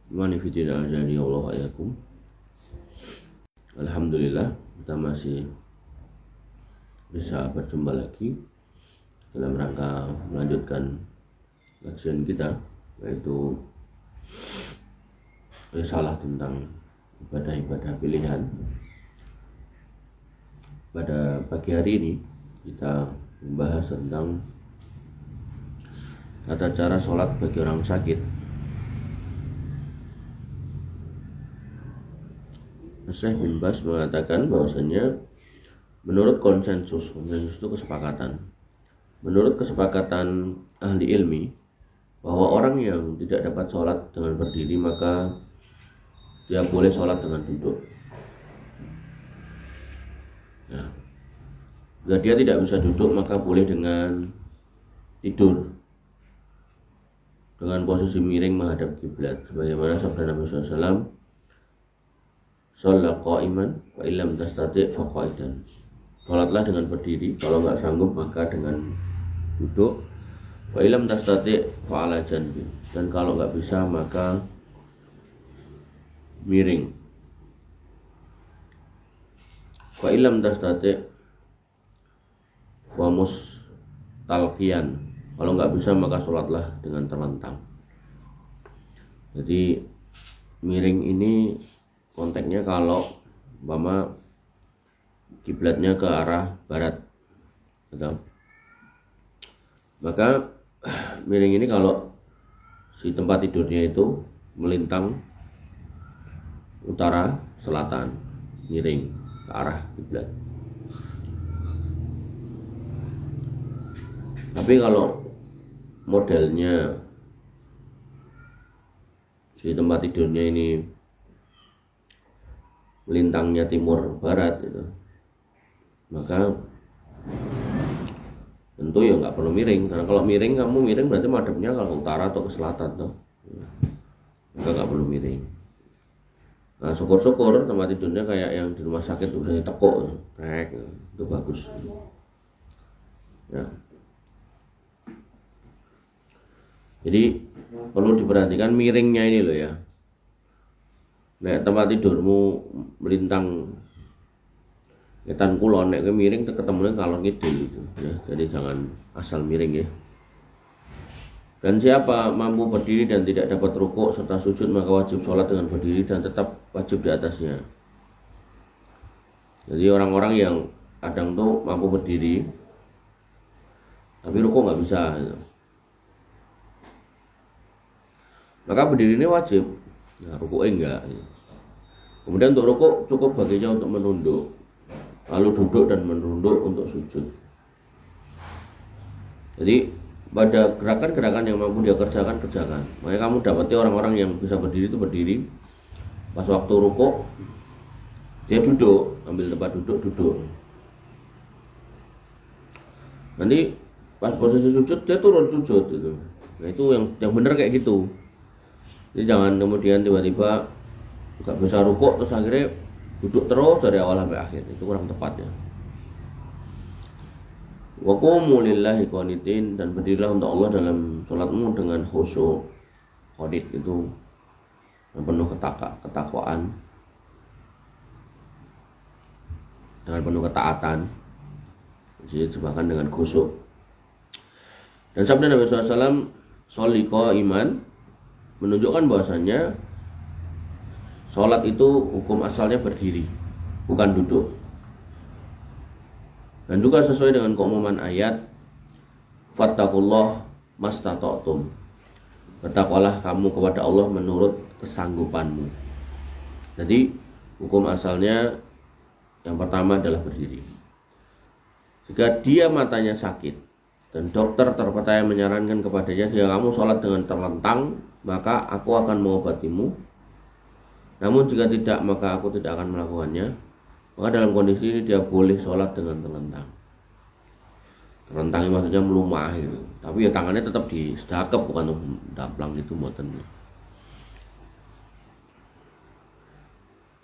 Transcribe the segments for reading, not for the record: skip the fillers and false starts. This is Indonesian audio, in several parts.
Manifidina ajani Allah ayakum. Alhamdulillah kita masih bisa berjumpa lagi dalam rangka melanjutkan kajian kita, yaitu risalah tentang ibadah-ibadah pilihan. Pada pagi hari ini kita membahas tentang tata cara sholat bagi orang sakit. Syekh bin Baz mengatakan bahwasanya menurut konsensus itu kesepakatan. Menurut kesepakatan ahli ilmi bahwa orang yang tidak dapat sholat dengan berdiri maka dia boleh sholat dengan duduk. Nah, jika dia tidak bisa duduk maka boleh dengan tidur dengan posisi miring menghadap kiblat, sebagaimana sabda Nabi SAW, "Shalla qa'iman wa illam tastati' fa qa'idan." Salatlah dengan berdiri, kalau nggak sanggup maka dengan duduk. Wa illam tastati' fa 'ala janbi, dan kalau nggak bisa maka miring. Wa illam tastati' fa mustalqiyan, kalau nggak bisa maka sholatlah dengan terlentang. Jadi miring ini konteksnya kalau umpama kiblatnya ke arah barat, betul? Maka miring ini kalau si tempat tidurnya itu melintang utara selatan, miring ke arah kiblat. Tapi kalau modelnya si tempat tidurnya ini melintangnya timur barat itu, maka tentu ya nggak perlu miring, karena kalau miring kamu miring berarti madepnya kalau utara atau ke selatan tuh, maka nggak perlu miring. Nah, syukur-syukur tempat tidurnya kayak yang di rumah sakit udah tekuk, itu bagus. Ya. Jadi perlu diperhatikan miringnya ini loh ya. Nek tempat tidurmu melintang ketan kulon, nek miring ketemunya ngalor ngidul gitu ya. Jadi jangan asal miring ya. Dan siapa mampu berdiri dan tidak dapat rukuk serta sujud maka wajib sholat dengan berdiri dan tetap wajib di atasnya. Jadi orang-orang yang kadang tuh mampu berdiri tapi rukuk nggak bisa gitu, maka berdiri ini wajib, nah rukuknya enggak. Kemudian untuk rukuk cukup baginya untuk menunduk, lalu duduk dan menunduk untuk sujud. Jadi pada gerakan-gerakan yang mampu dia kerjakan. Makanya kamu dapati orang-orang yang bisa berdiri itu berdiri, pas waktu rukuk dia duduk, ambil tempat duduk. Nanti pas posisi sujud dia turun sujud gitu. Nah itu yang benar kayak gitu. Jadi jangan kemudian tiba-tiba gak bisa rukuk terus akhirnya duduk terus dari awal sampai akhir, itu kurang tepat ya. Wa qumu lillahi qanitin, dan berdirilah untuk Allah dalam salatmu dengan khusyuk. Qanit itu yang penuh ketakwaan, dengan penuh ketaatan, disebabkan dengan khusyuk. Dan sabda Nabi SAW, "Sholli qa'iman," menunjukkan bahwasannya sholat itu hukum asalnya berdiri, bukan duduk. Dan juga sesuai dengan keumuman ayat, "Fattaqullah mastata'tum," bertakwalah kamu kepada Allah menurut kesanggupanmu. Jadi hukum asalnya yang pertama adalah berdiri. Jika dia matanya sakit dan dokter terpercaya menyarankan kepadanya, jika kamu sholat dengan terlentang maka aku akan mengobatimu, namun jika tidak maka aku tidak akan melakukannya, maka dalam kondisi ini dia boleh sholat dengan terlentang. Terlentang maksudnya melumah gitu, tapi ya tangannya tetap di sedekap, bukan damplang gitu mboten.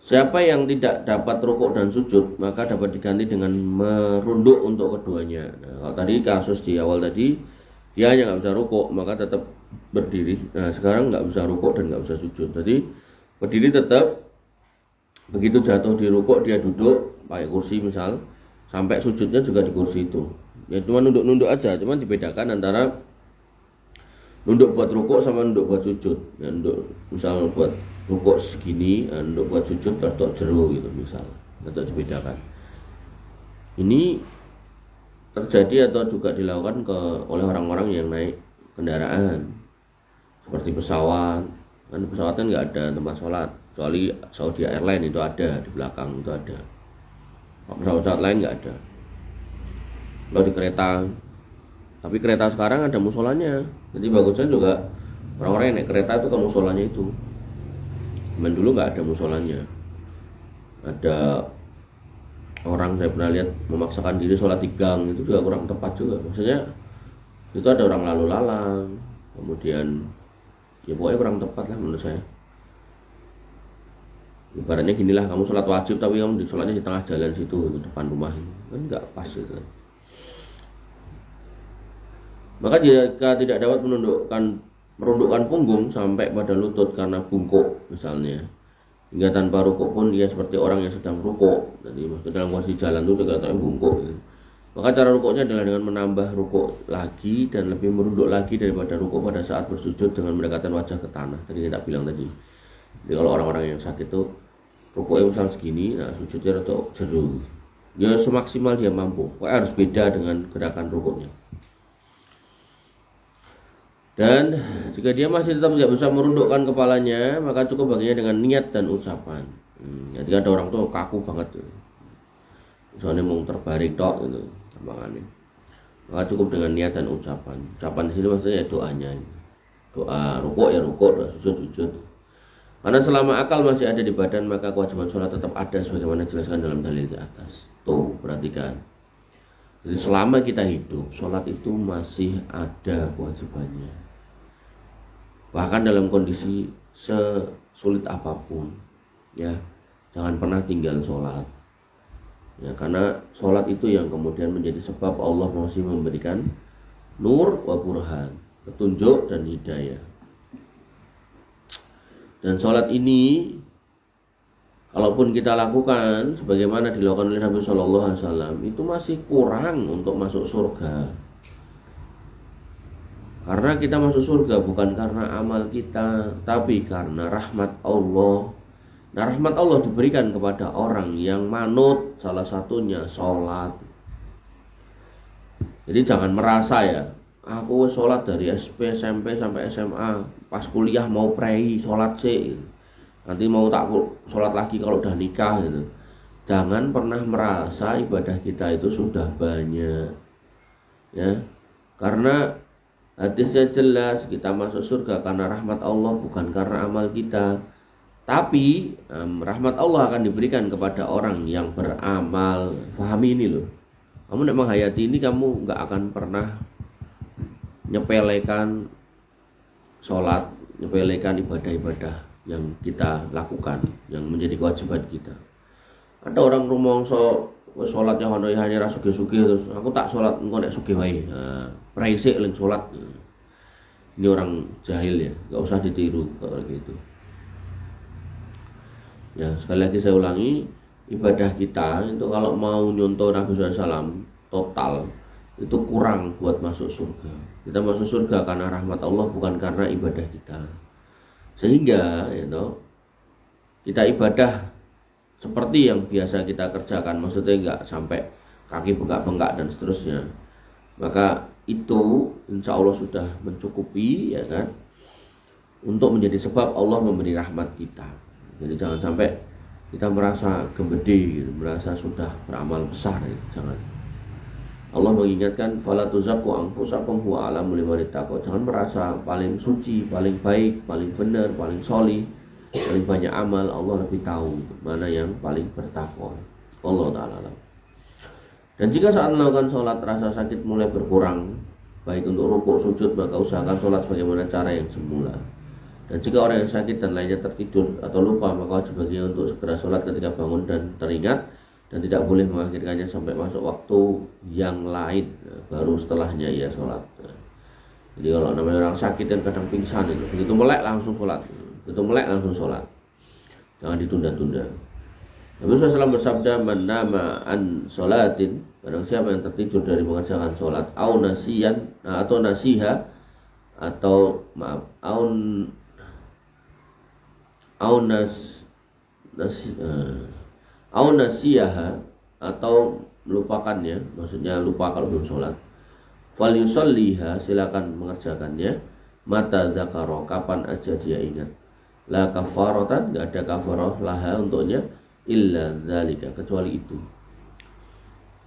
Siapa yang tidak dapat rukuk dan sujud maka dapat diganti dengan merunduk untuk keduanya. Nah, kalau tadi kasus di awal tadi dia hanya nggak bisa rukuk, maka tetap berdiri. Nah sekarang nggak bisa rukuk dan nggak bisa sujud, jadi berdiri tetap. Begitu jatuh di rukuk dia duduk pakai kursi misal, sampai sujudnya juga di kursi itu. Ya cuma nunduk-nunduk aja, cuma dibedakan antara nunduk buat rukuk sama nunduk buat sujud. Ya, nunduk misal buat rukuk segini, nunduk buat sujud tertok jeru gitu misal, atau dibedakan. Ini terjadi atau juga dilakukan oleh orang-orang yang naik kendaraan seperti pesawat. Kan pesawat kan nggak ada tempat sholat, kecuali Saudi Airlines itu ada di belakang, itu ada. Pesawat lain nggak ada. Kalau di kereta, tapi kereta sekarang ada musolanya, jadi bagusnya juga orang-orang yang naik kereta itu ke musolanya itu. Cuman dulu nggak ada musolanya. Ada orang saya pernah lihat memaksakan diri sholat di gang, itu juga kurang tepat juga. Maksudnya itu ada orang lalu lalang, kemudian ya pokoknya kurang tepat lah menurut saya. Ibaratnya ginilah, kamu sholat wajib tapi kamu sholatnya di tengah jalan situ, di depan rumah, kan nggak pas gitu. Maka jika tidak dapat merundukkan punggung sampai pada lutut karena bungkuk misalnya, hingga tanpa rukuk pun dia seperti orang yang sedang rukuk. Jadi maksudnya dalam kondisi jalan itu dikatakan bungkuk gitu. Maka cara rukuknya adalah dengan menambah rukuk lagi dan lebih merunduk lagi daripada rukuk pada saat bersujud dengan mendekatkan wajah ke tanah. Tadi kita bilang tadi. Jadi kalau orang-orang yang sakit itu rukuknya misal segini, nah sujudnya atau jeru. Ya semaksimal dia mampu. Pokoknya harus beda dengan gerakan rukuknya. Dan jika dia masih tetap tidak bisa merundukkan kepalanya, maka cukup baginya dengan niat dan ucapan. Jadi ada orang tuh kaku banget tuh. Misalnya mau terbaring tok gitu, gampangannya. Maka cukup dengan niat dan ucapan. Ucapan di sini maksudnya ya doanya. Doa rukuk ya rukuk, doa sujud sujud. Karena selama akal masih ada di badan, maka kewajiban sholat tetap ada sebagaimana dijelaskan dalam dalil di atas. Tuh, perhatikan. Jadi selama kita hidup, sholat itu masih ada kewajibannya. Bahkan dalam kondisi sesulit apapun, ya jangan pernah tinggal sholat. Ya, karena sholat itu yang kemudian menjadi sebab Allah masih memberikan nur wa burhan, petunjuk dan hidayah. Dan sholat ini, kalaupun kita lakukan sebagaimana dilakukan oleh Nabi Shallallahu Alaihi Wasallam, itu masih kurang untuk masuk surga. Karena kita masuk surga bukan karena amal kita, tapi karena rahmat Allah. Nah, rahmat Allah diberikan kepada orang yang manut, salah satunya sholat. Jadi jangan merasa ya, aku sholat dari SP, SMP sampai SMA, pas kuliah mau prei sholat sih, nanti mau tak sholat lagi kalau udah nikah gitu. Jangan pernah merasa ibadah kita itu sudah banyak, ya, karena hadisnya jelas kita masuk surga karena rahmat Allah, bukan karena amal kita. Tapi rahmat Allah akan diberikan kepada orang yang beramal. Pahami ini loh. Kamu tidak menghayati ini, kamu nggak akan pernah nyepelekan sholat, nyepelekan ibadah-ibadah yang kita lakukan, yang menjadi kewajiban kita. Ada orang rumongso sholatnya hanya suge-suge terus aku tak sholat engko nek sugih wae. Nah, praisik ling sholat. Ini orang jahil ya, enggak usah ditiru kalau gitu. Ya, sekali lagi saya ulangi, ibadah kita itu kalau mau nyontoh Nabi SAW total itu kurang buat masuk surga. Kita masuk surga karena rahmat Allah, bukan karena ibadah kita. Sehingga kita ibadah seperti yang biasa kita kerjakan, maksudnya enggak sampai kaki bengkak-bengkak dan seterusnya, maka itu insya Allah sudah mencukupi, ya kan, untuk menjadi sebab Allah memberi rahmat kita. Jadi jangan sampai kita merasa gembedi gitu, merasa sudah beramal besar gitu. Jangan. Allah mengingatkan fala tuzakku anfusakum huwa a'lamu liman ittaqa. Jangan merasa paling suci, paling baik, paling benar, paling solih, paling banyak amal. Allah lebih tahu mana yang paling bertakwa. Allah ta'ala alam. Dan jika saat melakukan sholat rasa sakit mulai berkurang, baik untuk rukuk sujud, maka usahakan sholat sebagaimana cara yang semula. Dan jika orang yang sakit dan lainnya tertidur atau lupa, maka wajib baginya untuk segera sholat ketika bangun dan teringat, dan tidak boleh mengakhirkannya sampai masuk waktu yang lain, baru setelahnya ia sholat. Jadi kalau namanya orang sakit kan kadang pingsan itu, begitu melek langsung sholat, begitu melek langsung sholat, jangan ditunda-tunda. Nabi SAW bersabda, man nama an sholatin, barang siapa yang tertidur dari mengerjakan sholat, au nasiyan, atau nasiha, atau maaf, au nasiyaha, atau melupakannya, maksudnya lupa kalau belum sholat. Fal yusalliha, silakan mengerjakannya. Mata zakaro, kapan aja dia ingat. La kafaratan, enggak ada kafarah laha untuknya, illa zalika, kecuali itu.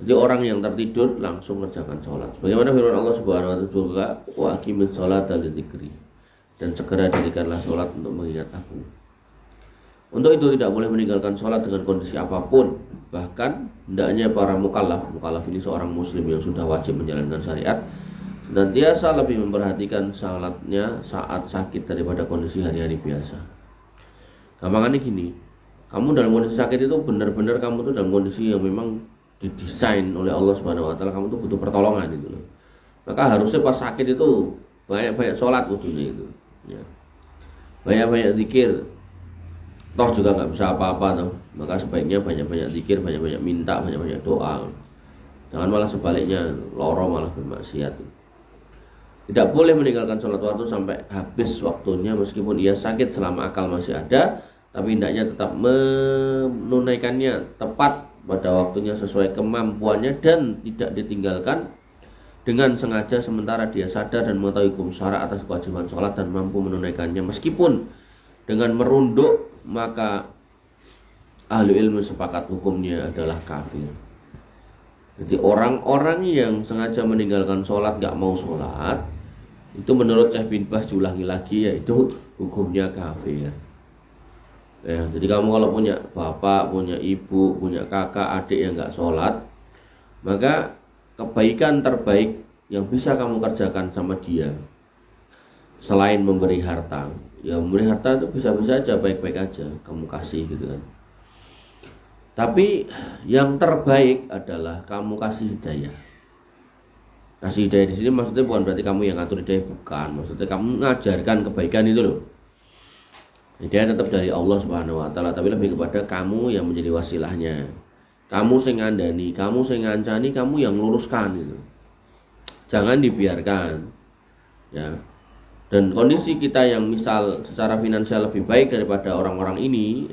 Jadi orang yang tertidur langsung mengerjakan sholat. Bagaimana firman Allah Subhanahu wa taala, wa aqimish sholata lidzikri, dan segera dirikanlah sholat untuk mengingat aku. Untuk itu tidak boleh meninggalkan sholat dengan kondisi apapun. Bahkan hendaknya para mukallaf ini seorang muslim yang sudah wajib menjalankan syariat, senantiasa lebih memperhatikan sholatnya saat sakit daripada kondisi hari-hari biasa. Gampangannya gini, kamu dalam kondisi sakit itu benar-benar kamu tuh dalam kondisi yang memang didesain oleh Allah Subhanahu wa taala, kamu tuh butuh pertolongan itu loh. Maka harusnya pas sakit itu banyak-banyak sholat kudunya itu, ya. Banyak-banyak zikir. Toh juga nggak bisa apa-apa toh, maka sebaiknya banyak-banyak zikir, banyak-banyak minta, banyak-banyak doa. Jangan malah sebaliknya, loro malah bermaksiat. Tidak boleh meninggalkan sholat waktu sampai habis waktunya, meskipun ia sakit selama akal masih ada, tapi hendaknya tetap menunaikannya tepat pada waktunya sesuai kemampuannya dan tidak ditinggalkan dengan sengaja sementara dia sadar dan mengetahui hukum syara atas kewajiban sholat dan mampu menunaikannya meskipun dengan merunduk, maka ahli ilmu sepakat hukumnya adalah kafir. Jadi orang-orang yang sengaja meninggalkan sholat, gak mau sholat, itu menurut Syekh bin Baz, diulangi lagi, yaitu hukumnya kafir. Ya, jadi kamu kalau punya bapak, punya ibu, punya kakak, adik yang gak sholat, maka kebaikan terbaik yang bisa kamu kerjakan sama dia, selain memberi harta, ya memberi harta itu bisa-bisa aja baik-baik aja kamu kasih gitu kan. Tapi yang terbaik adalah kamu kasih hidayah. Kasih hidayah di sini maksudnya bukan berarti kamu yang ngatur hidayah, bukan. Maksudnya kamu mengajarkan kebaikan itu loh. Hidayah tetap dari Allah Subhanahu wa taala, tapi lebih kepada kamu yang menjadi wasilahnya. Kamu sing ngandani, kamu sing ngancani, kamu yang luruskan gitu. Jangan dibiarkan. Ya. Dan kondisi kita yang misal secara finansial lebih baik daripada orang-orang ini,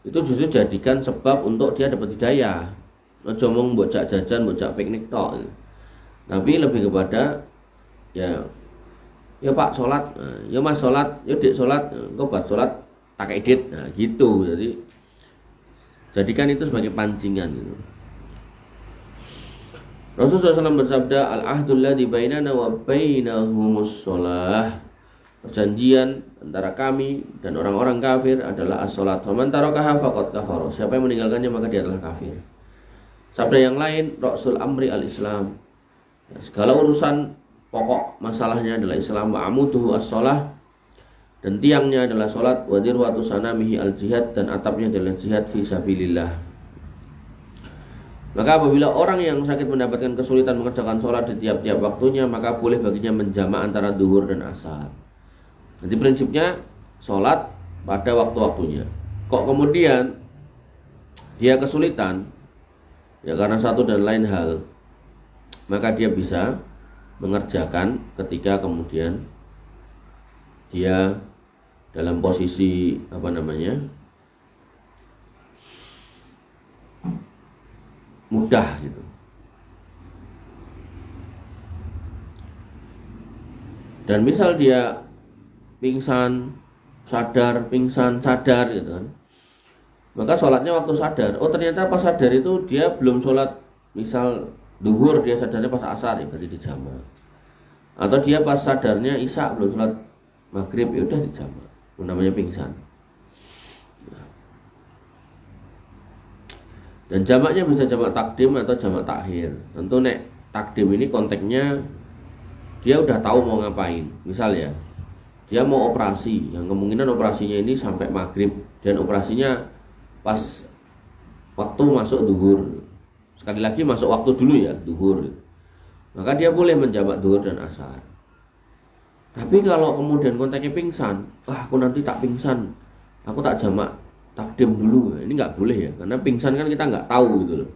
itu justru jadikan sebab untuk dia dapat hidayah. Ojo mung mbok jajan, mbok piknik tok. Tapi lebih kepada ya Pak sholat, ya Mas sholat, ya Dik sholat, engko bar sholat tak edit. Nah, gitu. Jadi jadikan itu sebagai pancingan gitu. Rasulullah SAW bersabda, al-ahdul ladzi bainana wa bainahumus shalah. Perjanjian antara kami dan orang-orang kafir adalah as-shalat. Faman tarakaha faqad kafara. Siapa yang meninggalkannya maka dia adalah kafir. Sabda yang lain, Rasul amri al-Islam. Segala urusan pokok masalahnya adalah Islam, wa amuduhu as-shalah, dan tiangnya adalah salat, wa dirwatu sanamihi al-jihad, dan atapnya adalah jihad fi sabilillah. Maka apabila orang yang sakit mendapatkan kesulitan mengerjakan sholat di tiap-tiap waktunya, maka boleh baginya menjamak antara duhur dan asar. Jadi prinsipnya sholat pada waktu-waktunya. Kok kemudian dia kesulitan, ya karena satu dan lain hal, maka dia bisa mengerjakan ketika kemudian dia dalam posisi mudah gitu. Dan misal dia pingsan, sadar, pingsan, sadar gitu kan, maka sholatnya waktu sadar. Oh ternyata pas sadar itu dia belum sholat, misal duhur, dia sadarnya pas asar, ya berarti dijamak. Atau dia pas sadarnya isya belum sholat maghrib, ya udah dijamak. Namanya pingsan. Dan jamaknya bisa jamak takdim atau jamak takhir. Tentu nek takdim ini konteksnya dia udah tahu mau ngapain. Misal ya, dia mau operasi, yang kemungkinan operasinya ini sampai maghrib, dan operasinya pas waktu masuk duhur. Sekali lagi masuk waktu dulu ya, duhur. Maka dia boleh menjamak duhur dan asar. Tapi kalau kemudian kontaknya pingsan, aku nanti tak pingsan, aku tak jamak takdim dulu, ini nggak boleh ya, karena pingsan kan kita nggak tahu gitu loh.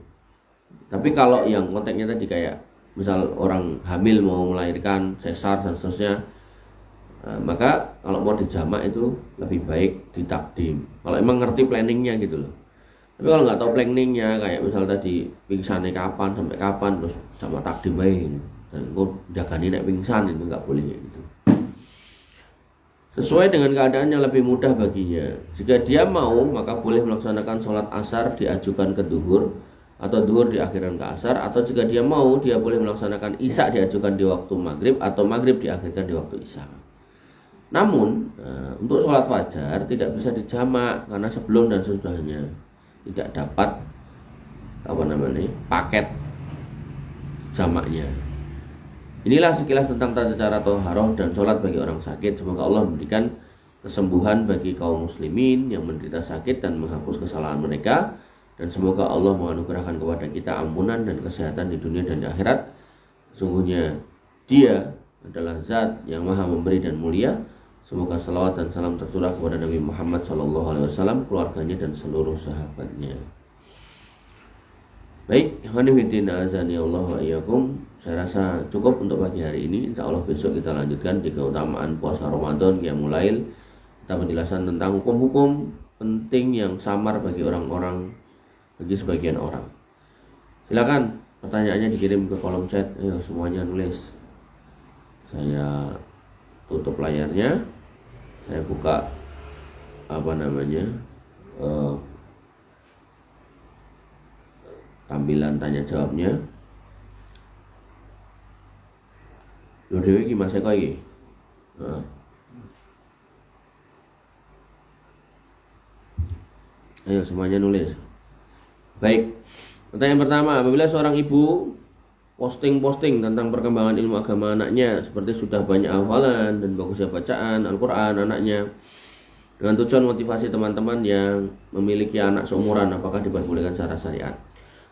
Tapi kalau yang kontaknya tadi kayak misal orang hamil mau melahirkan, sesar dan seterusnya, maka kalau mau dijamak itu lebih baik ditakdim. Kalau emang ngerti planningnya gitu loh. Tapi kalau nggak tahu planningnya, kayak misal tadi pingsannya kapan sampai kapan, terus sama takdim aja, dan kok jagani nek pingsan, itu nggak boleh gitu. Sesuai dengan keadaan yang lebih mudah baginya. Jika dia mau, maka boleh melaksanakan sholat asar diajukan ke duhur, atau duhur diakhirkan ke asar. Atau jika dia mau, dia boleh melaksanakan isya diajukan di waktu maghrib, atau maghrib diakhirkan di waktu isya. Namun untuk sholat fajar tidak bisa dijamak, karena sebelum dan sesudahnya tidak dapat paket jamaknya. Inilah sekilas tentang tata cara taharah dan sholat bagi orang sakit. Semoga Allah memberikan kesembuhan bagi kaum muslimin yang menderita sakit dan menghapus kesalahan mereka. Dan semoga Allah menganugerahkan kepada kita ampunan dan kesehatan di dunia dan di akhirat. Sesungguhnya Dia adalah zat yang maha memberi dan mulia. Semoga salawat dan salam tercurah kepada Nabi Muhammad SAW, keluarganya dan seluruh sahabatnya. Baik, ikhwanifidina azani Allah wa iyyakum. Saya rasa cukup untuk pagi hari ini. Insya Allah besok kita lanjutkan di keutamaan puasa Ramadan yang mulai. Kita penjelasan tentang hukum-hukum penting yang samar bagi sebagian orang. Silakan pertanyaannya dikirim ke kolom chat. Ayo semuanya nulis. Saya tutup layarnya. Saya buka tampilan tanya jawabnya. Lho dhewe iki Mas Eko iki. Ayo semuanya nulis. Baik. Pertanyaan pertama, apabila seorang ibu posting tentang perkembangan ilmu agama anaknya, seperti sudah banyak hafalan dan bagusnya bacaan Al-Qur'an anaknya, dengan tujuan motivasi teman-teman yang memiliki anak seumuran, apakah diperbolehkan secara syariat?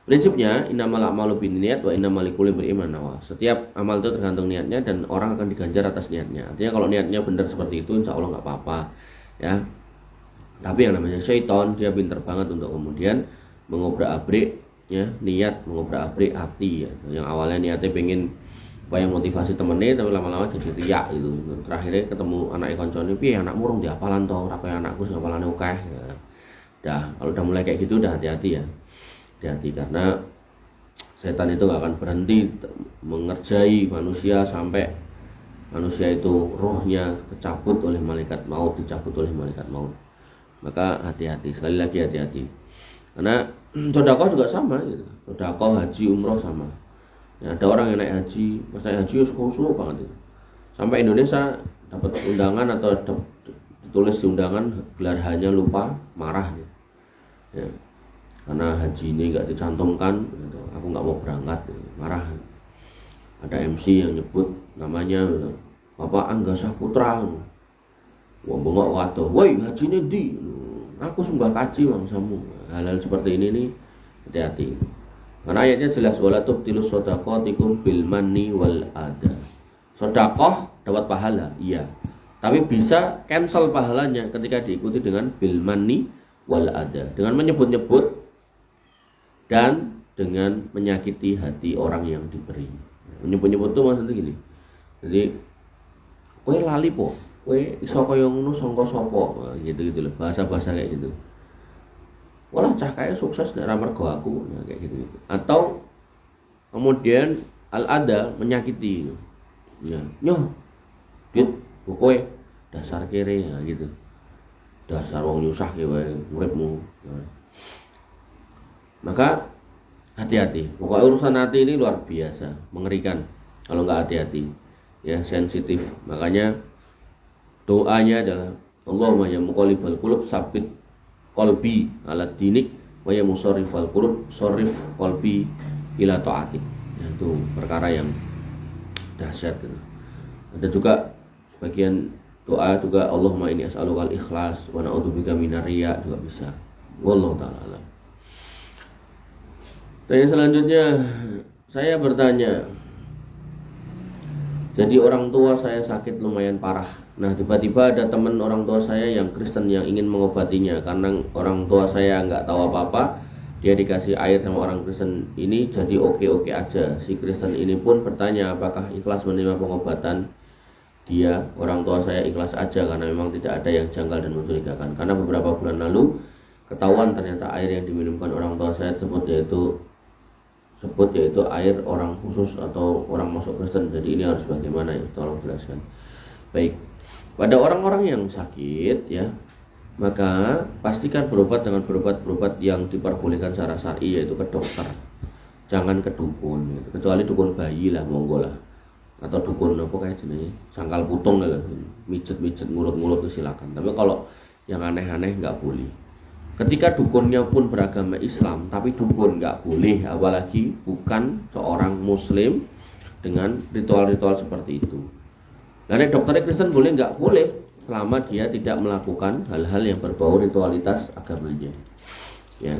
Prinsipnya innamal a'malu binniyat wa innamal likulli imrin ma nawa. Setiap amal itu tergantung niatnya dan orang akan diganjar atas niatnya. Artinya kalau niatnya benar seperti itu, insya Allah nggak apa-apa, ya. Tapi yang namanya syaitan, dia pinter banget untuk kemudian mengobrak-abrik, ya, niat, mengobrak-abrik hati, ya. Yang awalnya niatnya pengen supaya motivasi temennya, tapi lama-lama jadi riak gitu. Terakhirnya ketemu anak koncone, piye anakmu rong diapalan toh, apa yang anakku sing hafalane akeh. Ya. Dah, kalau udah mulai kayak gitu udah hati-hati ya. Hati-hati, karena setan itu gak akan berhenti mengerjai manusia sampai manusia itu rohnya dicabut oleh malaikat maut. Maka hati-hati, sekali lagi hati-hati. Karena sedekah juga sama gitu. Sedekah, haji, umroh sama. Ya, ada orang yang naik haji, pas naik haji suka banget gitu. Sampai Indonesia dapat undangan atau ditulis di undangan, gelar hanya lupa, marah gitu. Ya. Karena haji ini nggak dicantumkan, gitu. Aku nggak mau berangkat, gitu. Marah. Ada MC yang nyebut namanya, gitu. Bapak Angga Putra, gitu. Wah bengok waduh, woi haji ini di, aku sembah kaji mangsamu. Hal-hal seperti ini nih hati-hati. Karena ayatnya jelas, wala tubtilus shadaqatikum bil manni wal adha. Sedekah dapat pahala, iya. Tapi bisa cancel pahalanya ketika diikuti dengan bil manni wal adha, dengan menyebut-nyebut dan dengan menyakiti hati orang yang diberi. Menyebut-nyebut itu maksudnya gini. Jadi kowe lali po, kowe iso kaya ngono sangka sapa, gitu-gitu loh, bahasa-bahasa kayak gitu. Walah cah kayak sukses nek ra mergo aku, nah, kayak gitu. Atau kemudian al-ada menyakiti. Ya, nyoh. Dit, kowe dasar kere, ya gitu. Dasar wong nyusah ki wae uripmu. Nah. Maka hati-hati. Pokoknya urusan hati ini luar biasa, mengerikan kalau nggak hati-hati, ya, sensitif. Makanya doanya adalah Allahumma ya muqallibal qulub tsabbit qalbi ala dinik wa ya musarrifal qulub sharrif qalbi ila taatik. Nah, itu perkara yang dahsyat gitu. Ada juga sebagian doa juga Allahumma inni as'alukal ikhlas wa na'udzubika minar riya, juga bisa. Wallahu ta'ala alam. Dan yang selanjutnya saya bertanya, Jadi orang tua saya sakit lumayan parah. Nah tiba-tiba ada teman orang tua saya yang Kristen yang ingin mengobatinya. Karena orang tua saya nggak tahu apa-apa, dia dikasih air sama orang Kristen ini jadi oke-oke aja. Si Kristen ini pun bertanya apakah ikhlas menerima pengobatan. Dia, orang tua saya ikhlas aja karena memang tidak ada yang janggal dan mencurigakan. Karena beberapa bulan lalu ketahuan ternyata air yang diminumkan orang tua saya sebut yaitu air orang khusus atau orang masuk Kristen. Jadi ini harus bagaimana ya, tolong jelaskan. Baik, pada orang-orang yang sakit ya, maka pastikan berobat dengan berobat yang diperbolehkan secara syar'i, yaitu ke dokter. Jangan ke dukun gitu. Kecuali dukun bayi lah, monggo lah. Atau dukun apa kayak jenis sangkal putung lah, mijet-mijet mulut-mulut itu silakan. Tapi kalau yang aneh-aneh nggak boleh. Ketika dukunnya pun beragama Islam, tapi dukun nggak boleh, apalagi bukan seorang Muslim dengan ritual-ritual seperti itu. Nah, dokter Kristen boleh nggak boleh, selama dia tidak melakukan hal-hal yang berbau ritualitas agamanya. Ya,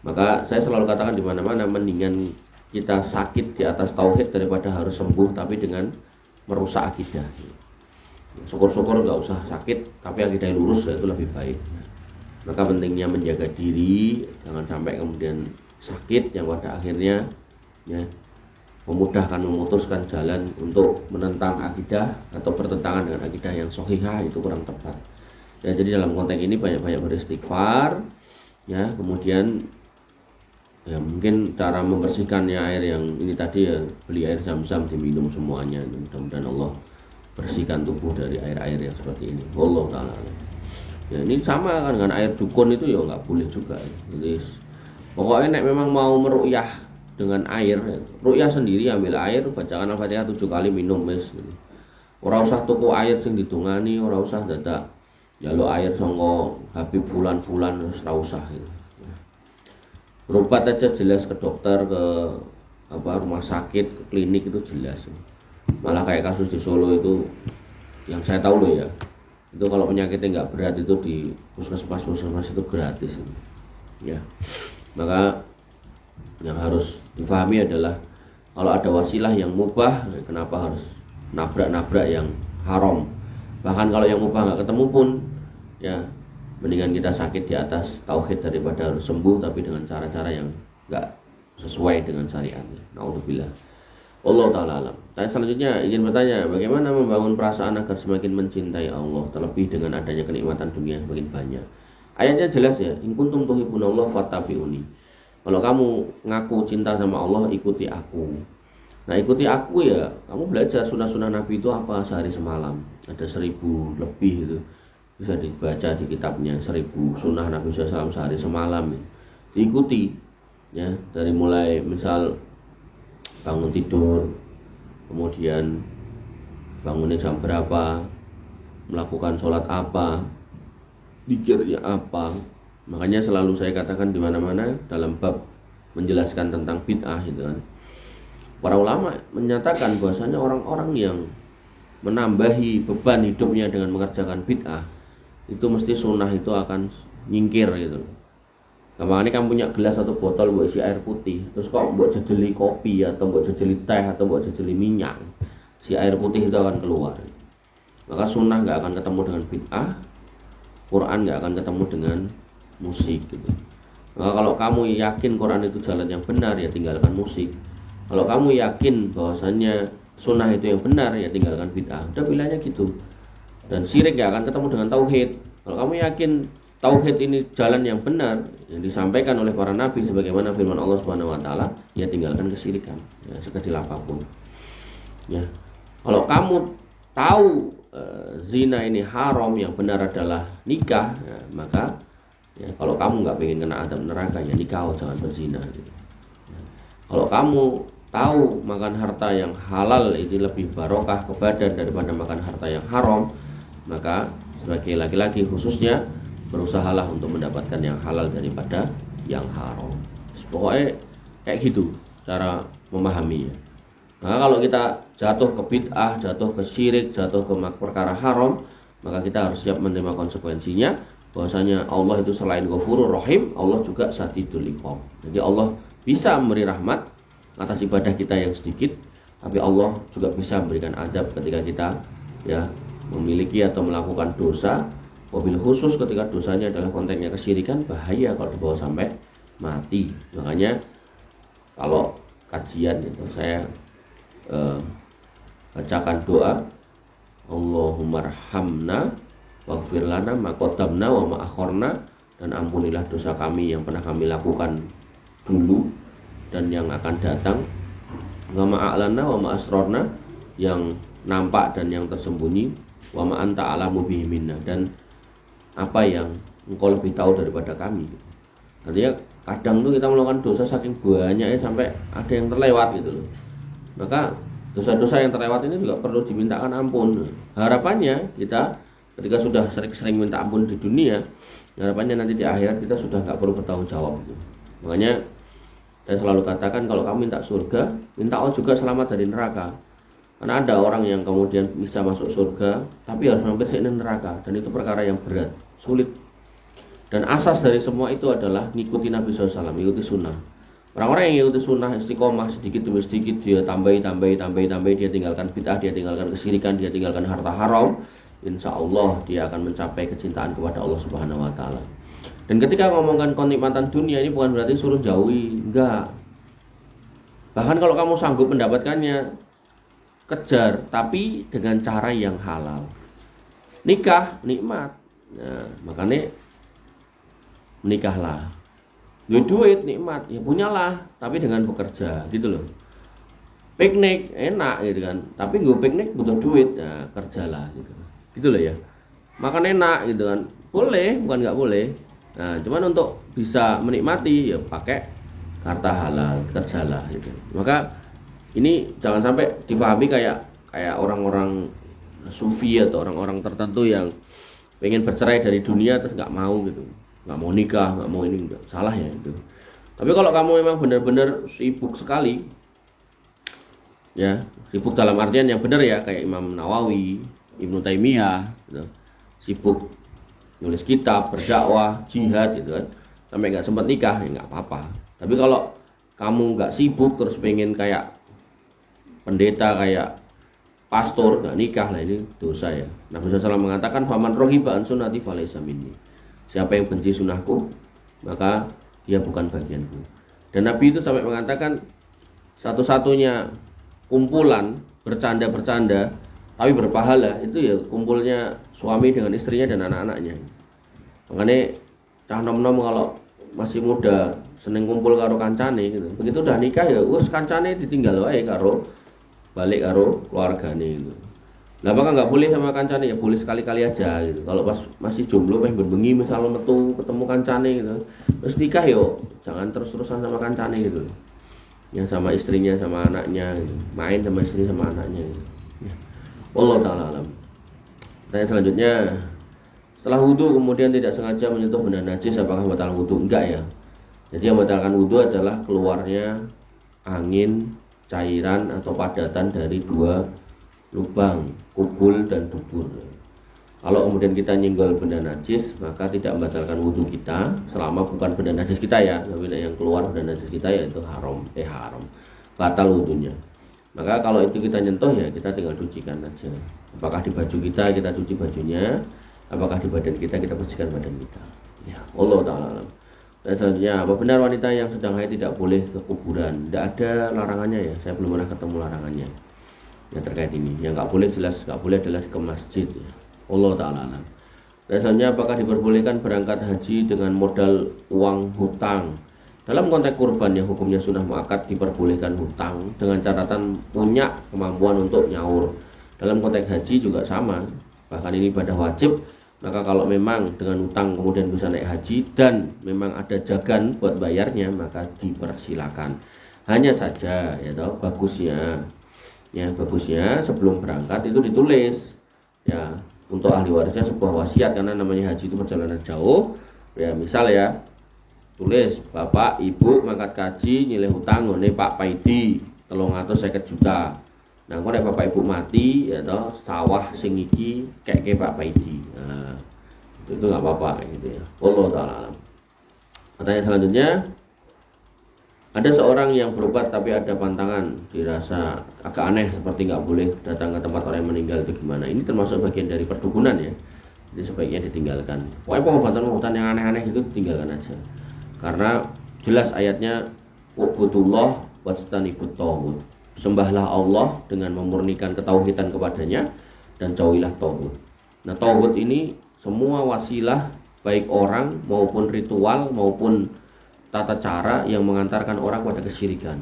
maka saya selalu katakan di mana-mana mendingan kita sakit di atas tauhid daripada harus sembuh tapi dengan merusak akidah. Syukur-syukur nggak usah sakit, tapi akidah lurus itu lebih baik. Maka pentingnya menjaga diri, jangan sampai kemudian sakit yang pada akhirnya ya, memutuskan jalan untuk menentang akidah atau bertentangan dengan akidah yang sahihah, itu kurang tepat. Ya, jadi dalam konteks ini banyak-banyak beristighfar, ya, kemudian ya mungkin cara membersihkannya air yang ini tadi ya, beli air zam-zam diminum semuanya. Mudah-mudahan Allah bersihkan tubuh dari air-air yang seperti ini. Allah Ta'ala. Ya ini sama kan dengan air dukun itu ya nggak boleh juga. Jadi pokoknya nek memang mau meruqyah dengan air, ruqyah sendiri, ambil air, bacakan Al-Fatihah 7 kali, minum wis. Ora usah tuku air sing ditungani, ora usah dadak njaluk air saka Habib fulan-fulan, wis ora usah. Berobat aja jelas ke dokter, ke rumah sakit, ke klinik itu jelas. Malah kayak kasus di Solo itu yang saya tahu loh ya. Itu kalau penyakitnya nggak berat itu di puskesmas itu gratis. Ya. Maka yang harus dipahami adalah kalau ada wasilah yang mubah, kenapa harus nabrak-nabrak yang haram? Bahkan kalau yang mubah nggak ketemu pun, ya mendingan kita sakit di atas tauhid daripada harus sembuh tapi dengan cara-cara yang nggak sesuai dengan syariat. Naudzubillah. Allah Ta'ala alam. Saya selanjutnya ingin bertanya, bagaimana membangun perasaan agar semakin mencintai Allah, terlebih dengan adanya kenikmatan dunia semakin banyak. Ayatnya jelas ya, in kuntum tuhibbunallah fattabi'uni. Kalau kamu ngaku cinta sama Allah, ikuti aku. Nah, ikuti aku ya, kamu belajar sunnah-sunnah Nabi itu apa sehari semalam. Ada 1000 lebih itu. Bisa dibaca di kitabnya, 1000 sunnah Nabi SAW sehari semalam. Diikuti ya, dari mulai misal bangun tidur, kemudian bangunnya jam berapa, melakukan sholat apa, zikirnya apa. Makanya selalu saya katakan di mana-mana dalam bab menjelaskan tentang bid'ah itu kan, para ulama menyatakan bahwasanya orang-orang yang menambahi beban hidupnya dengan mengerjakan bid'ah itu mesti sunnah itu akan nyingkir gitu. Nah, makanya kamu punya gelas atau botol buat isi air putih, terus kok buat jejeli kopi atau buat jejeli teh atau buat jejeli minyak, si air putih itu akan keluar. Maka sunnah nggak akan ketemu dengan bid'ah, Quran nggak akan ketemu dengan musik gitu. Maka kalau kamu yakin Quran itu jalan yang benar, ya tinggalkan musik. Kalau kamu yakin bahwasannya sunnah itu yang benar, ya tinggalkan bid'ah. Udah pilihannya gitu. Dan syirik nggak akan ketemu dengan tauhid. Kalau kamu yakin tauhid ini jalan yang benar yang disampaikan oleh para nabi sebagaimana firman Allah Subhanahu wa taala, ya tinggalkan kesyirikan, ya sekecil apapun. Ya. Kalau kamu tahu zina ini haram, yang benar adalah nikah, ya, maka ya, kalau kamu nggak pengen kena adab neraka, ya nikah, jangan berzina gitu. Ya. Kalau kamu tahu makan harta yang halal itu lebih barokah ke badan daripada makan harta yang haram, maka sebagai laki-laki khususnya berusahalah untuk mendapatkan yang halal daripada yang haram. Pokoknya kayak gitu cara memahaminya. Nah, kalau kita jatuh ke bid'ah, jatuh ke syirik, jatuh ke perkara haram, maka kita harus siap menerima konsekuensinya. Bahwasanya Allah itu selain Ghafurur Rahim, Allah juga Sadidul Iqab. Jadi Allah bisa memberi rahmat atas ibadah kita yang sedikit, tapi Allah juga bisa memberikan adab ketika kita ya memiliki atau melakukan dosa, wabil khusus ketika dosanya adalah konteksnya kesyirikan, bahaya kalau dibawa sampai mati. Makanya kalau kajian itu saya bacakan doa Allahumma rahamna waghfir lana ma qaddamna wa ma akhorna, dan ampunilah dosa kami yang pernah kami lakukan dulu dan yang akan datang, wa ma a'lana wa ma asrarna, yang nampak dan yang tersembunyi, wa ma anta alamu bihi minna, dan apa yang engkau lebih tahu daripada kami. Artinya kadang tuh kita melakukan dosa saking banyaknya sampai ada yang terlewat gitu loh. Maka dosa-dosa yang terlewat ini juga perlu dimintakan ampun. Harapannya kita ketika sudah sering-sering minta ampun di dunia, harapannya nanti di akhirat kita sudah nggak perlu bertanggung jawab gitu. Makanya saya selalu katakan kalau kamu minta surga, minta Allah juga selamat dari neraka. Karena ada orang yang kemudian bisa masuk surga tapi harus mampir ke neraka, dan itu perkara yang berat, sulit. Dan asas dari semua itu adalah ngikuti Nabi SAW, ngikuti sunnah. Orang-orang yang ngikuti sunnah istiqomah sedikit demi sedikit, dia tambahi, dia tinggalkan bid'ah, dia tinggalkan kesyirikan, dia tinggalkan harta haram, insya Allah dia akan mencapai kecintaan kepada Allah Subhanahu Wa Taala. Dan ketika ngomongkan kenikmatan dunia ini bukan berarti suruh jauhi, enggak. Bahkan kalau kamu sanggup mendapatkannya, kejar, tapi dengan cara yang halal. Nikah nikmat, nah, makanya menikahlah. Duit nikmat, ya punyalah, tapi dengan bekerja, gitu loh. Piknik enak gitu kan, tapi gue piknik butuh duit, ya kerjalah gitu. Gitu loh ya. Makan enak gitu kan, boleh, bukan nggak boleh. Nah, cuman untuk bisa menikmati ya pakai harta halal, kerjalah gitu. Maka ini jangan sampai dipahami kayak orang-orang sufi atau orang-orang tertentu yang pengen bercerai dari dunia terus nggak mau gitu, nggak mau nikah, nggak mau ini, enggak. Salah ya itu. Tapi kalau kamu memang benar-benar sibuk sekali, ya sibuk dalam artian yang benar ya, kayak Imam Nawawi, Ibnu Taimiyah gitu, sibuk nulis kitab, berdakwah, jihad gitu kan, sampai nggak sempat nikah ya nggak apa-apa. Tapi kalau kamu nggak sibuk terus pengen kayak pendeta, kayak pastor, nggak nikah, lah ini dosa ya. Nabi SAW mengatakan faman rohiba an sunnati falaysa minni, siapa yang benci sunnahku maka dia bukan bagianku. Dan Nabi itu sampai mengatakan satu-satunya kumpulan bercanda-bercanda tapi berpahala itu ya kumpulnya suami dengan istrinya dan anak-anaknya. Makanya cah nom-nom kalau masih muda seneng kumpul karo kancane gitu, begitu udah nikah ya wes kancane ditinggal wae karo balik karo keluargane gitu. Lah apakah nggak boleh sama kancane? Ya boleh sekali-kali aja gitu. Kalau pas masih jomblo pengen berbengi misalnya metu ketemu kancane gitu, terus nikah yo jangan terus-terusan sama kancane gitu. Yang sama istrinya sama anaknya gitu. Main sama istri sama anaknya gitu. Ya. Allah taala alam. Tanya selanjutnya, setelah wudu kemudian tidak sengaja menyentuh benda najis, apakah batal wudu? Enggak ya. Jadi yang membatalkan wudu adalah keluarnya angin, cairan atau padatan dari dua lubang, kubul dan dubur. Kalau kemudian kita nyenggol benda najis, maka tidak membatalkan wudu kita selama bukan benda najis kita ya. Tapi yang keluar benda najis kita yaitu haram, batal wudunya. Maka kalau itu kita nyentuh ya kita tinggal cucikan aja. Apakah di baju kita cuci bajunya, apakah di badan kita bersihkan badan kita. Ya, Allah taala alam. Dan selanjutnya, apa benar wanita yang sedang haid tidak boleh ke kuburan? Tidak ada larangannya ya, saya belum pernah ketemu larangannya yang terkait ini. Yang nggak boleh adalah ke masjid ya. Allah taala alam. Dan selanjutnya, apakah diperbolehkan berangkat haji dengan modal uang hutang? Dalam konteks kurban yang hukumnya sunnah muakkad diperbolehkan hutang dengan catatan punya kemampuan untuk nyaur. Dalam konteks haji juga sama, bahkan ini ibadah wajib. Maka kalau memang dengan hutang kemudian bisa naik haji dan memang ada jagan buat bayarnya, maka dipersilakan. Hanya saja ya toh, bagusnya sebelum berangkat itu ditulis ya untuk ahli warisnya sebuah wasiat, karena namanya haji itu perjalanan jauh. Ya misal ya tulis bapak ibu mangkat kaji nyilih hutang ngene Pak Paidi 350 juta. Nah, kalau bapak ibu mati ya toh sawah sing iki keke Pak Paidi. Nah, itu nggak apa-apa gitu ya. Allah taala alam. Pertanyaan selanjutnya, Ada seorang yang berobat tapi ada pantangan, dirasa agak aneh seperti nggak boleh datang ke tempat orang yang meninggal, itu gimana? Ini termasuk bagian dari perdukunan ya. Jadi sebaiknya ditinggalkan. Pokoknya pengobatan-pengobatan yang aneh-aneh itu ditinggalkan aja. Karena jelas ayatnya Ubudullah wastanibut tauhid. Sembahlah Allah dengan memurnikan ketauhidan kepadanya dan jauhilah tauhid. Nah, tauhid ini semua wasilah baik orang maupun ritual maupun tata cara yang mengantarkan orang pada kesyirikan.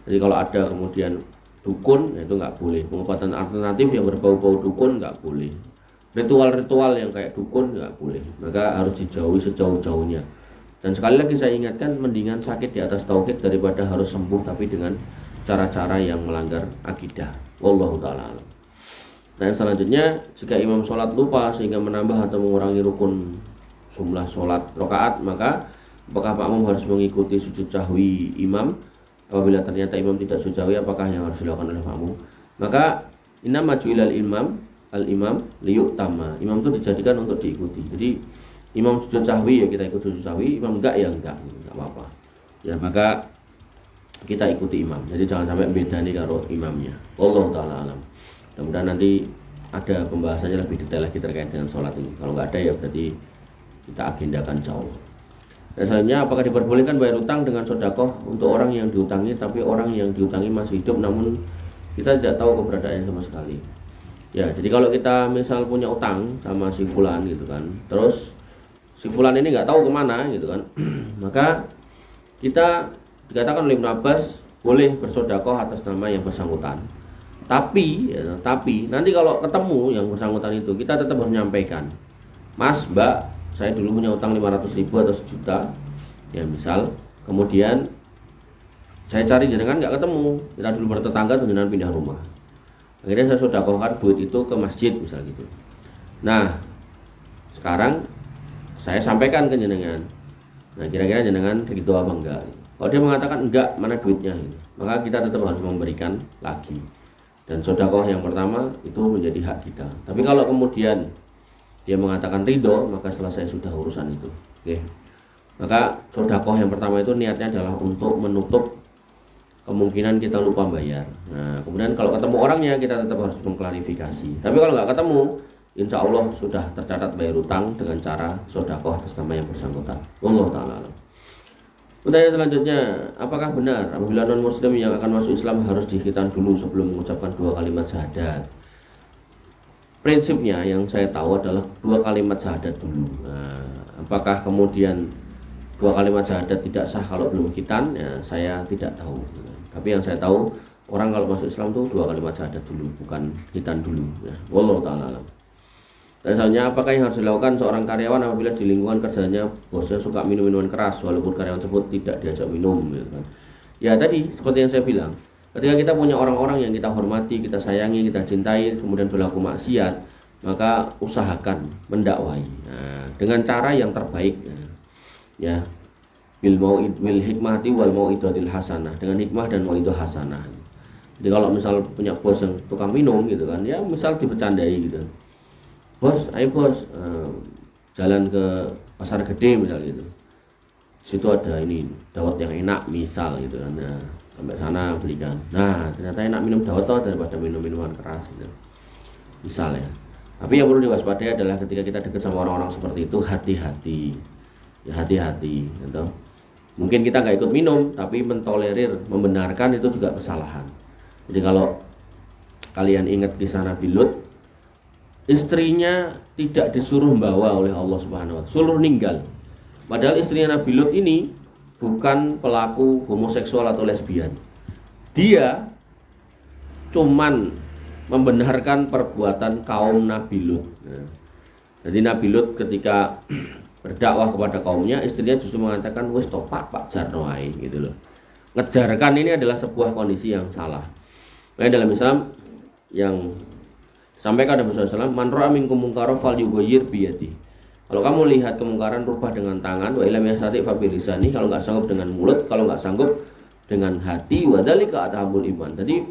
Jadi kalau ada kemudian dukun, itu nggak boleh. Pengobatan alternatif yang berbau-bau dukun nggak boleh. Ritual-ritual yang kayak dukun nggak boleh. Maka harus dijauhi sejauh-jauhnya. Dan sekali lagi saya ingatkan, mendingan sakit di atas tauhid daripada harus sembuh tapi dengan cara-cara yang melanggar akidah. Wallahu ta'ala alam. Nah, yang selanjutnya, jika imam sholat lupa sehingga menambah atau mengurangi rukun jumlah sholat rakaat, maka apakah makmum harus mengikuti sujud sahwi imam? Apabila ternyata imam tidak sujud sahwi, apakah yang harus dilakukan oleh makmum? Maka innama ju'ilal imam al-imam liyu'tama. Imam itu dijadikan untuk diikuti. Jadi imam sujud sahwi ya kita ikut sujud sahwi, imam enggak ya enggak apa-apa. Ya maka kita ikuti imam. Jadi jangan sampai bedani karo imamnya. Wallahu ta'ala alam. Mudah-mudahan nanti ada pembahasannya lebih detail lagi terkait dengan sholat ini. Kalau nggak ada ya berarti kita agendakan jauh. Dan selanjutnya, apakah diperbolehkan bayar utang dengan sedekah untuk orang yang diutangi tapi orang yang diutangi masih hidup namun kita tidak tahu keberadaannya sama sekali. Ya, jadi kalau kita misal punya utang sama si fulan gitu kan, terus si fulan ini nggak tahu kemana gitu kan, maka kita dikatakan oleh Ibnu Abbas boleh bersedekah atas nama yang bersangkutan. Tapi nanti kalau ketemu yang bersangkutan itu kita tetap harus menyampaikan, Mas, Mbak, saya dulu punya utang 500.000 atau 1 juta ya misal, kemudian saya cari jenengan nggak ketemu, kita dulu bertetangga terus jenengan pindah rumah, akhirnya saya sedekahkan duit itu ke masjid misal gitu. Nah sekarang saya sampaikan ke jenengan, nah kira-kira jenengan segitu apa enggak? Kalau dia mengatakan enggak, mana duitnya, maka kita tetap harus memberikan lagi. Dan sedekah yang pertama itu menjadi hak kita. Tapi kalau kemudian dia mengatakan ridho, maka selesai sudah urusan itu. Oke. Maka sedekah yang pertama itu niatnya adalah untuk menutup kemungkinan kita lupa bayar. Nah, kemudian kalau ketemu orangnya kita tetap harus mengklarifikasi. Tapi kalau nggak ketemu, insya Allah sudah tercatat bayar utang dengan cara sedekah atas nama yang bersangkutan. Wallahu ta'ala alam. Pertanyaan selanjutnya, apakah benar apabila non muslim yang akan masuk Islam harus dikhitan dulu sebelum mengucapkan 2 kalimat syahadat? Prinsipnya yang saya tahu adalah 2 kalimat syahadat dulu. Nah, apakah kemudian 2 kalimat syahadat tidak sah kalau belum khitan? Ya, saya tidak tahu. Tapi yang saya tahu, orang kalau masuk Islam tuh 2 kalimat syahadat dulu, bukan khitan dulu. Ya, wallahu ta'ala alam. Dan misalnya, apakah yang harus dilakukan seorang karyawan apabila di lingkungan kerjanya bosnya suka minum-minuman keras walaupun karyawan tersebut tidak diajak minum gitu kan? Ya tadi seperti yang saya bilang, ketika kita punya orang-orang yang kita hormati, kita sayangi, kita cintai, kemudian berlaku maksiat, maka usahakan mendakwai dengan cara yang terbaik ya. Bil hikmati wal mau'izatil hasanah, dengan hikmah dan mau'izah hasanah. Jadi kalau misal punya bos yang tukang minum gitu kan, ya misal dibecandai gitu, bos, ayo bos, jalan ke pasar gede misal gitu, situ ada ini dawet yang enak misal gitu kan, nah sampai sana belikan. Nah ternyata enak minum dawet toh daripada minum minuman keras gitu misal ya. Tapi yang perlu diwaspadai adalah ketika kita dekat sama orang-orang seperti itu, hati-hati ya, hati-hati gitu. Mungkin kita nggak ikut minum tapi mentolerir, membenarkan, itu juga kesalahan. Jadi kalau kalian ingat kisah Nabi Lut, istrinya tidak disuruh membawa oleh Allah Subhanahu wa taala, suruh ninggal. Padahal istrinya Nabi Lut ini bukan pelaku homoseksual atau lesbian. Dia cuman membenarkan perbuatan kaum Nabi Lut. Nah, jadi Nabi Lut ketika berdakwah kepada kaumnya, istrinya justru mengatakan wis topak Pak Jarno ae gitu loh. Ngejarkan ini adalah sebuah kondisi yang salah. Nah, dalam Islam yang sampaikan Nabi SAW, man ra'a minkum munkaran falyughayyir biyadihi. Kalau kamu lihat kemungkaran, rubah dengan tangan, wa illam yastati' fa bilisani. Kalau nggak sanggup dengan mulut, kalau nggak sanggup dengan hati, wa dzalika athabul iman. Jadi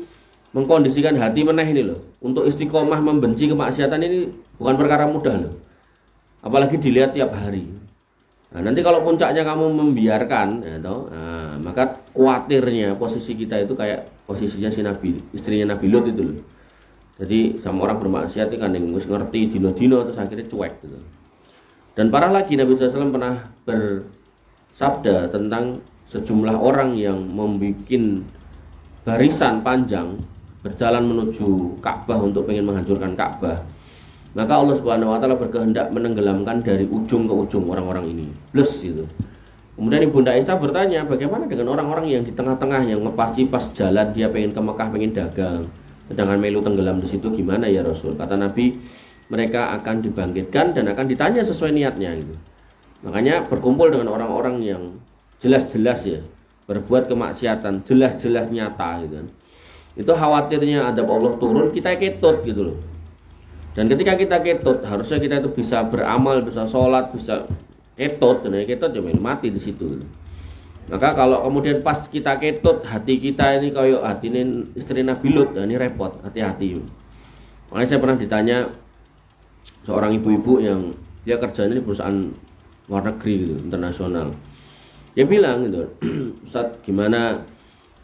mengkondisikan hati meneh ini loh, untuk istiqomah membenci kemaksiatan ini bukan perkara mudah loh. Apalagi dilihat tiap hari. Nah, nanti kalau puncaknya kamu membiarkan, ya toh, nah, maka khawatirnya posisi kita itu kayak posisinya si Nabi, istrinya Nabi Lut itu loh. Jadi sama orang bermaksiat itu kan yang ngerti dino-dino terus akhirnya cuek gitu. Dan parah lagi Nabi SAW pernah bersabda tentang sejumlah orang yang membuat barisan panjang berjalan menuju Ka'bah untuk pengen menghancurkan Ka'bah. Maka Allah Subhanahu wa taala berkehendak menenggelamkan dari ujung ke ujung orang-orang ini. Plus gitu. Kemudian Ibunda Aisyah bertanya, bagaimana dengan orang-orang yang di tengah-tengah yang ngepasi pas jalan dia pengen ke Mekah, pengen dagang, sedangkan melu tenggelam di situ, gimana ya Rasul? Kata Nabi, mereka akan dibangkitkan dan akan ditanya sesuai niatnya gitu. Makanya berkumpul dengan orang-orang yang jelas-jelas ya berbuat kemaksiatan, jelas-jelas nyata gitu kan. Itu khawatirnya adab Allah turun, kita ketut gitu loh. Dan ketika kita ketut, harusnya kita itu bisa beramal, bisa sholat, bisa ketut, dan ketut ya mati di situ gitu. Maka kalau kemudian pas kita ketut, hati kita ini kayak hati ini istri Nabi Lut, nah ini repot, hati-hati. Makanya saya pernah ditanya seorang ibu-ibu yang dia kerjanya di perusahaan luar negeri gitu, internasional. Dia bilang gitu, Ustadz gimana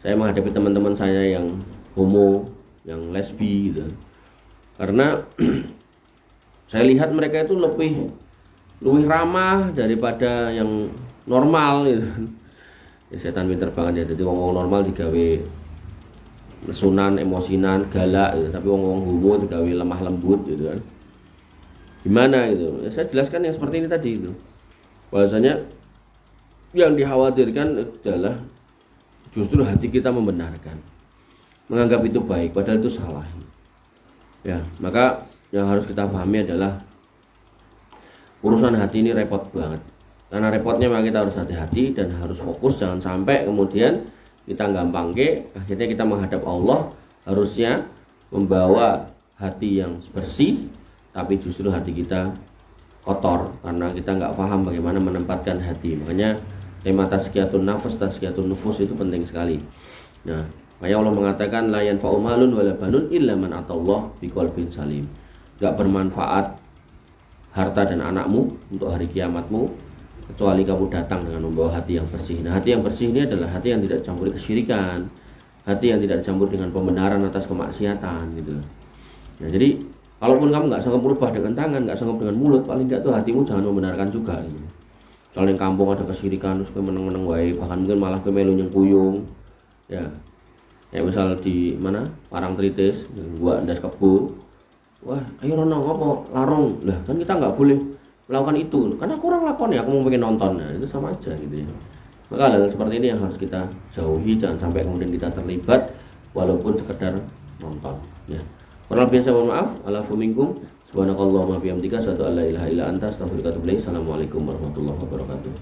saya menghadapi teman-teman saya yang homo, yang lesbi gitu. Karena saya lihat mereka itu lebih ramah daripada yang normal gitu. Ya, setan pinter banget ya. Jadi wong-wong normal digawe lesunan, emosinan, galak gitu. Tapi wong-wong homo digawe lemah lembut gitu kan. Gimana gitu. Ya, saya jelaskan yang seperti ini tadi itu. Bahwasanya yang dikhawatirkan adalah justru hati kita membenarkan, menganggap itu baik padahal itu salah. Ya, maka yang harus kita pahami adalah urusan hati ini repot banget. Karena repotnya maka kita harus hati-hati dan harus fokus, jangan sampai kemudian kita gampang akhirnya kita menghadap Allah harusnya membawa hati yang bersih, tapi justru hati kita kotor karena kita nggak paham bagaimana menempatkan hati. Makanya tema tazkiyatun nafas, tazkiyatun nufus itu penting sekali. Nah, makanya Allah mengatakan la yanfa'u malun wala banun illa man atallah biqalbin salim. Enggak bermanfaat harta dan anakmu untuk hari kiamatmu kecuali kamu datang dengan membawa hati yang bersih. Nah, hati yang bersih ini adalah hati yang tidak dicampuri kesyirikan, hati yang tidak dicampur dengan pembenaran atas kemaksiatan gitu. Nah, jadi kalaupun kamu nggak sanggup merubah dengan tangan, nggak sanggup dengan mulut, paling nggak tuh hatimu jangan membenarkan juga gitu. Soalnya kampung ada kesyirikan terus meneng-meneng wae, bahkan mungkin malah melu nyengkuyung. Ya. Kayak misal di mana? Parangtritis, gua ndas kebo. Wah, ayo rono ngopo? Larung. Lah, kan kita nggak boleh melakukan itu. Karena kurang lakon ya, aku mau pengen nonton. Nah, itu sama aja gitu ya. Maka hal seperti ini yang harus kita jauhi, jangan sampai kemudian kita terlibat walaupun sekedar nonton ya. Kurang lebih saya mohon maaf. Alafu minkum. Subhanakallahumma bihamdika asyhadu an la ilaha illa anta astaghfiruka wa atubu ilaik. Assalamualaikum warahmatullahi wabarakatuh.